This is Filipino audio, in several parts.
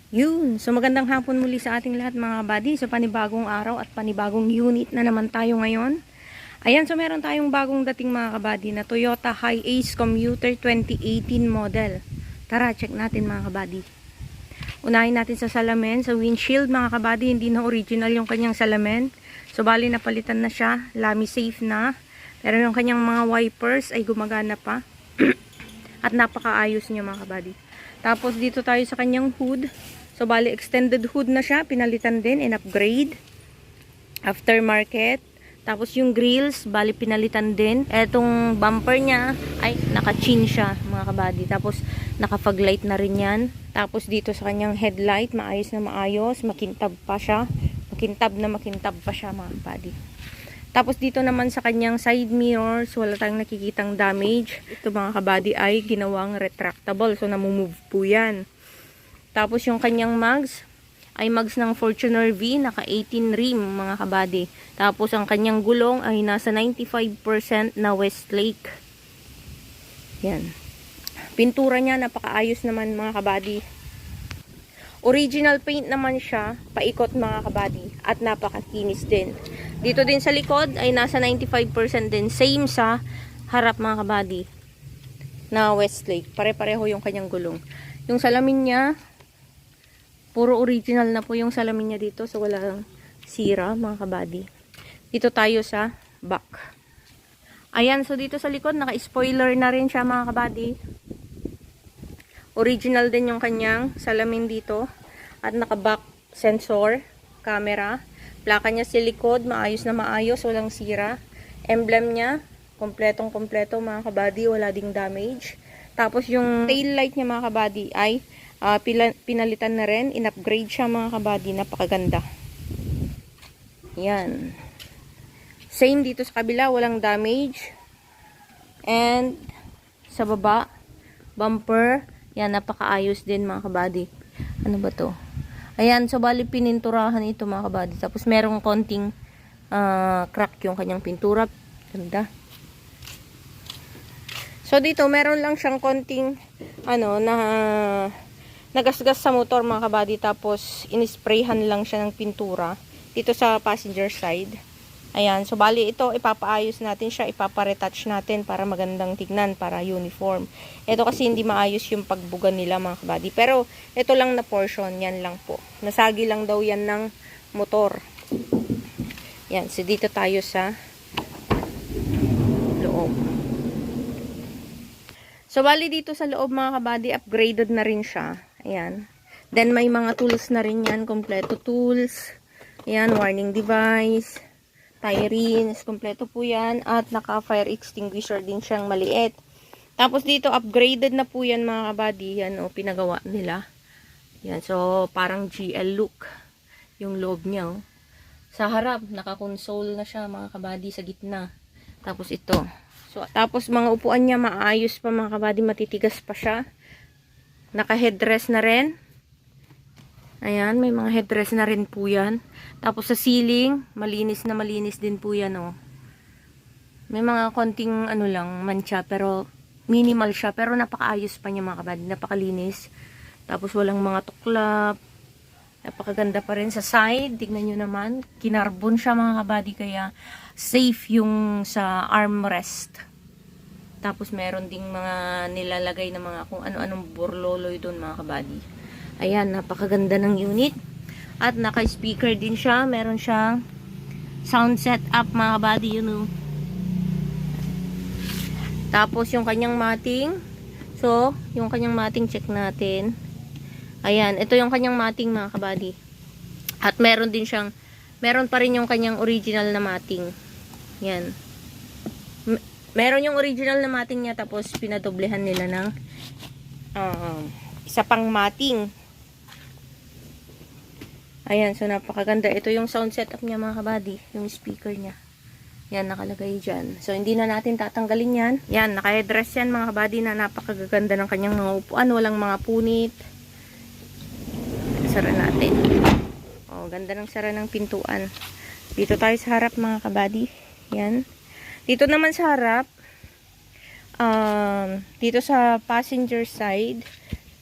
Yun. So magandang hapon muli sa ating lahat mga kabady. So panibagong araw at panibagong unit na naman tayo ngayon. Ayan, so meron tayong bagong dating mga kabady na Toyota Hi-Ace Commuter 2018 model. Tara, check natin mga kabady. Unahin natin sa salamin. Sa windshield mga kabady, hindi na original yung kanyang salamin. So bali napalitan na siya. Lami safe na. Pero yung kanyang mga wipers ay gumagana pa. At napakaayos niya mga kabady. Tapos dito tayo sa kanyang hood. So bali extended hood na siya, pinalitan din in upgrade. Aftermarket. Tapos yung grills, bali pinalitan din. Etong bumper niya ay naka-chin siya mga kabady. Tapos naka-fog light na rin yan. Tapos dito sa kanyang headlight, maayos na maayos, makintab pa siya. Makintab pa siya mga kabady. Tapos dito naman sa kanyang side mirrors, wala tayong nakikitang damage. Ito mga kabady ay ginawang retractable. So namumove po yan. Tapos yung kanyang mags ay mags ng Fortuner V, naka 18 rim mga kabady. Tapos ang kanyang gulong ay nasa 95% na Westlake. Yan. Pintura niya napakaayos naman mga kabady. Original paint naman siya, paikot mga kabady. At napakakinis din. Dito din sa likod ay nasa 95% din. Same sa harap mga kabady na Westlake. Pare-pareho yung kanyang gulong. Yung salamin niya, puro original na po yung salamin niya dito. So walang sira mga kabady. Dito tayo sa back. Ayan, so dito sa likod naka-spoiler na rin siya mga kabady. Original din yung kanyang salamin dito. At naka-back sensor, camera. Plaka niya sa likod, maayos na maayos, walang sira. Emblem niya, kompletong kompleto mga kabady, wala ding damage. Tapos yung tail light niya mga kabady ay pinalitan na rin, in-upgrade siya mga kabady, napakaganda. Yan. Same dito sa kabila, walang damage. And sa baba, bumper, yan, napakaayos din mga kabady. Ano ba to? Ayan, so bali pininturahan ito mga kabady. Tapos merong konting crack yung kanyang pintura. Ganda. So dito meron lang siyang konting nagasgas sa motor mga kabady. Tapos inisprayhan lang siya ng pintura dito sa passenger side. Ayan, so bali ito ipapaayos natin siya, ipaparetouch natin para magandang tignan, para uniform. Ito kasi hindi maayos yung pagbuga nila mga kabady. Pero ito lang na portion, yan lang po. Nasagi lang daw yan ng motor. Yan, so dito tayo sa loob. So bali dito sa loob mga kabady, upgraded na rin siya. Ayan. Then may mga tools na rin yan, kompleto tools. Ayan, warning device. Tyrins, kompleto po yan. At naka-fire extinguisher din siyang maliit. Tapos dito, upgraded na po yan mga kabady. Yan o, pinagawa nila. Yan, so parang GL look yung loob niya. Sa harap, naka-console na siya mga kabady sa gitna. Tapos ito. So, tapos mga upuan niya maayos pa mga kabady, matitigas pa siya. Naka-headrest na rin. Ayan, may mga headrest na rin po yan. Tapos sa ceiling, malinis na malinis din po yan, oh. May mga konting lang, mancha, pero minimal siya. Pero napakaayos pa niya mga kabady, napakalinis. Tapos walang mga tuklap. Napakaganda pa rin sa side. Tignan nyo naman, kinarbon siya mga kabady, kaya safe yung sa armrest. Tapos meron ding mga nilalagay na mga kung ano-anong burloloy doon mga kabady. Ayan, napakaganda ng unit. At naka-speaker din siya. Meron siyang sound setup mga kabady, yun know. Tapos yung kanyang mating. So, yung kanyang mating check natin. Ayan, ito yung kanyang mating mga kabady. At meron din siyang, meron pa rin yung kanyang original na mating. Yan. Meron yung original na mating niya, tapos pinadoblehan nila ng isa pang mating. Ayan, so napakaganda. Ito yung sound setup niya mga kabady, yung speaker niya. Yan, nakalagay dyan. So, hindi na natin tatanggalin yan. Yan, naka-headrest yan mga kabady na napakaganda ng kanyang mga upuan. Walang mga punit. Sara natin. Oh, ganda ng sara ng pintuan. Dito tayo sa harap mga kabady. Yan. Dito naman sa harap, dito sa passenger side,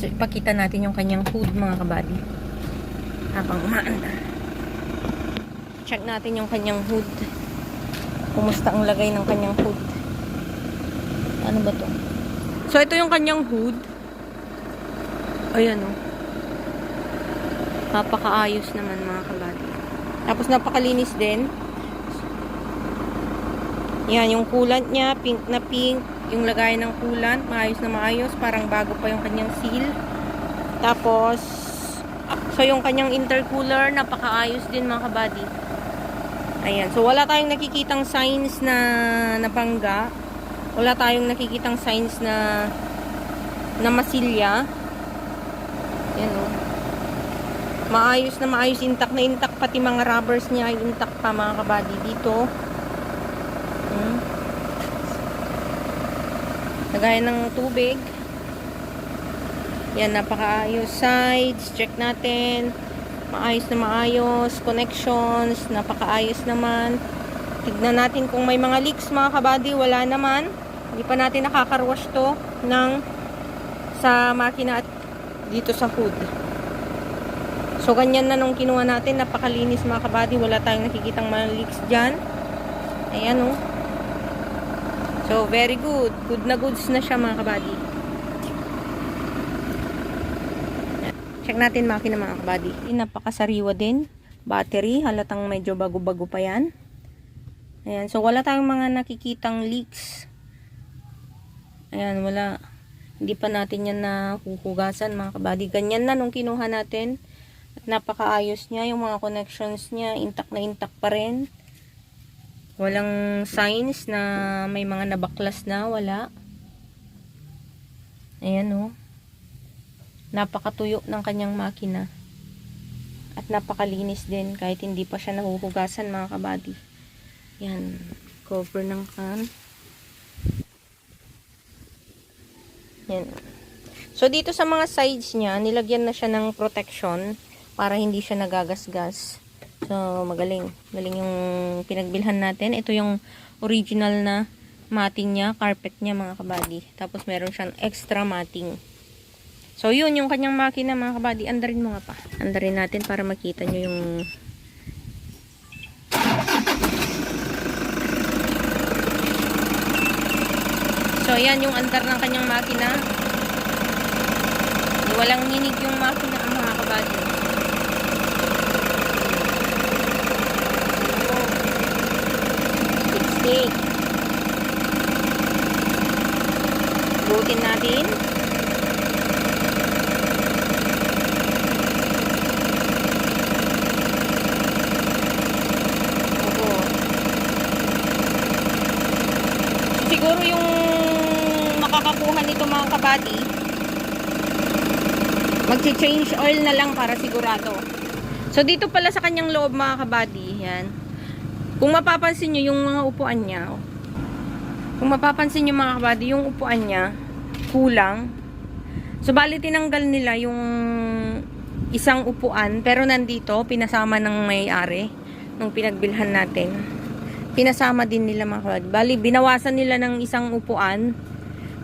So, ipakita natin yung kanyang hood, mga kabady. Habang umaandar. Check natin yung kanyang hood. Kumusta ang lagay ng kanyang hood. Ano ba to? So, ito yung kanyang hood. Ayan, oh. Napakaayos naman, mga kabady. Tapos, napakalinis din. Yan, yung coolant niya, pink na pink. Yung lagay ng coolant, maayos na maayos. Parang bago pa yung kanyang seal. Tapos, so yung kanyang intercooler, napakaayos din, mga kabady. Ayan. So, wala tayong nakikitang signs na napangga. Wala tayong nakikitang signs na masilya. Ayan, oh. Maayos na maayos. Intact na intact. Pati mga rubbers niya ay intact pa, mga kabady. Dito. Lagay ng tubig. Yan, napakaayos. Sides, check natin. Maayos na maayos. Connections, napakaayos naman. Tignan natin kung may mga leaks, mga kabady. Wala naman. Hindi pa natin nakakarwash to sa makina at dito sa hood. So, ganyan na nung kinuha natin. Napakalinis, mga kabady. Wala tayong nakikitang mga leaks dyan. Ayan, oh. So, very good. Good na goods na siya, mga kabady. Check natin makina, mga kabady. Napakasariwa din. Battery. Halatang medyo bago-bago pa yan. Ayan. So, wala tayong mga nakikitang leaks. Ayan, wala. Hindi pa natin yan nahuhugasan, mga kabady. Ganyan na nung kinuha natin. At napakaayos niya. Yung mga connections niya, intact na intact pa rin. Walang signs na may mga nabaklas na, wala. Ayan, oh. Napakatuyo ng kanyang makina. At napakalinis din kahit hindi pa siya nahuhugasan, mga kabady. Yan, cover ng can. Yan. So, dito sa mga sides niya, nilagyan na siya ng protection para hindi siya nagagasgas. So, magaling. Galing yung pinagbilhan natin. Ito yung original na matting niya, carpet niya, mga kabady. Tapos, meron siyang extra matting. So, yun yung kanyang makina, mga kabady. Andarin mo nga pa. Andarin natin para makita nyo yung... So, yan yung andar ng kanyang makina. Walang ninig yung makina, mga kabady. Stick. Butin natin. Siguro yung makakakuha nito, mga kabady, magche-change oil na lang para sigurado. So, dito pala sa kanyang loob, mga kabady, yan. Kung mapapansin nyo yung mga upuan niya, kung mapapansin nyo, mga kabady, yung upuan niya, kulang. So, bali tinanggal nila yung isang upuan, pero nandito, pinasama ng may-ari, nung pinagbilhan natin. Pinasama din nila, mga kabady. Bali, binawasan nila ng isang upuan,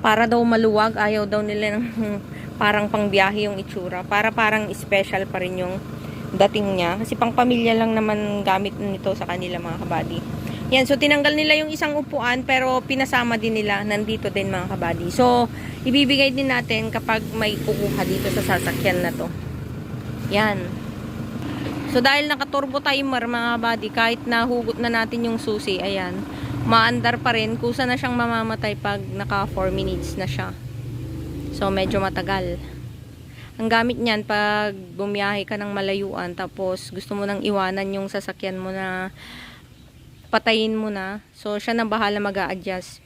para daw maluwag. Ayaw daw nila ng parang pangbiyahe yung itsura. Para parang special pa rin yung dating niya. Kasi pang pamilya lang naman gamit nito sa kanila, mga kabady. Yan, so tinanggal nila yung isang upuan pero pinasama din nila. Nandito din, mga kabady. So, ibibigay din natin kapag may kukuha dito sa sasakyan na to. Yan. So, dahil naka-turbo timer, mga kabady, kahit nahugot na natin yung susi, ayan, maandar pa rin. Kusa na siyang mamamatay pag naka 4 minutes na siya. So, medyo matagal. Ang gamit niyan pag bumiyahe ka ng malayuan tapos gusto mo nang iwanan yung sasakyan mo na patayin mo na. So, siya na bahala mag-a-adjust.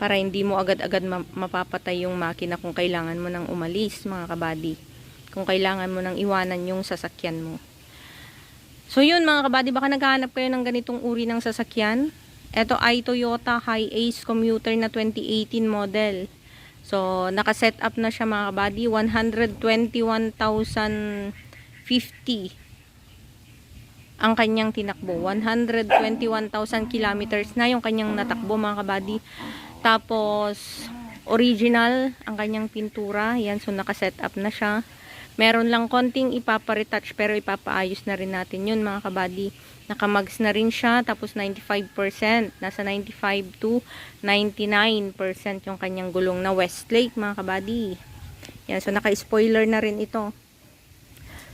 Para hindi mo agad-agad mapapatay yung makina kung kailangan mo nang umalis, mga kabady. Kung kailangan mo nang iwanan yung sasakyan mo. So, yun, mga kabady, baka naghahanap kayo ng ganitong uri ng sasakyan. Ito ay Toyota Hi-Ace Commuter na 2018 model. So, naka-set up na siya, mga kabady. 121,050 ang kanyang tinakbo. 121,000 kilometers na yung kanyang natakbo, mga kabady. Tapos, Original ang kanyang pintura. Yan, so naka-set up na siya. Meron lang konting ipapa-retouch pero ipapaayos na rin natin yun mga kabady. Nakamags na rin siya, tapos 95%. Nasa 95 to 99% yung kanyang gulong na Westlake mga kabady. Yan, so naka-spoiler na rin ito.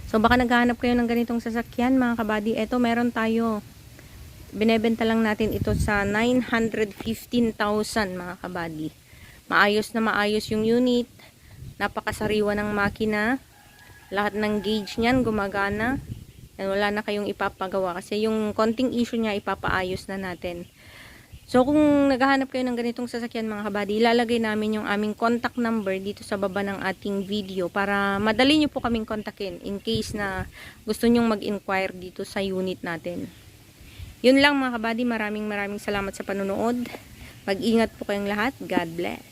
So baka naghahanap kayo ng ganitong sasakyan mga kabady. Eto meron tayo. Binebenta lang natin ito sa 915,000 mga kabady. Maayos na maayos yung unit. Napakasariwa ng makina. Lahat ng gauge niyan gumagana. And wala na kayong ipapagawa kasi yung konting issue niya ipapaayos na natin. So kung naghahanap kayo ng ganitong sasakyan mga kabady, ilalagay namin yung aming contact number dito sa baba ng ating video para madali nyo po kaming kontakin in case na gusto nyong mag-inquire dito sa unit natin. Yun lang mga kabady, maraming salamat sa panonood. Mag-ingat po kayong lahat. God bless.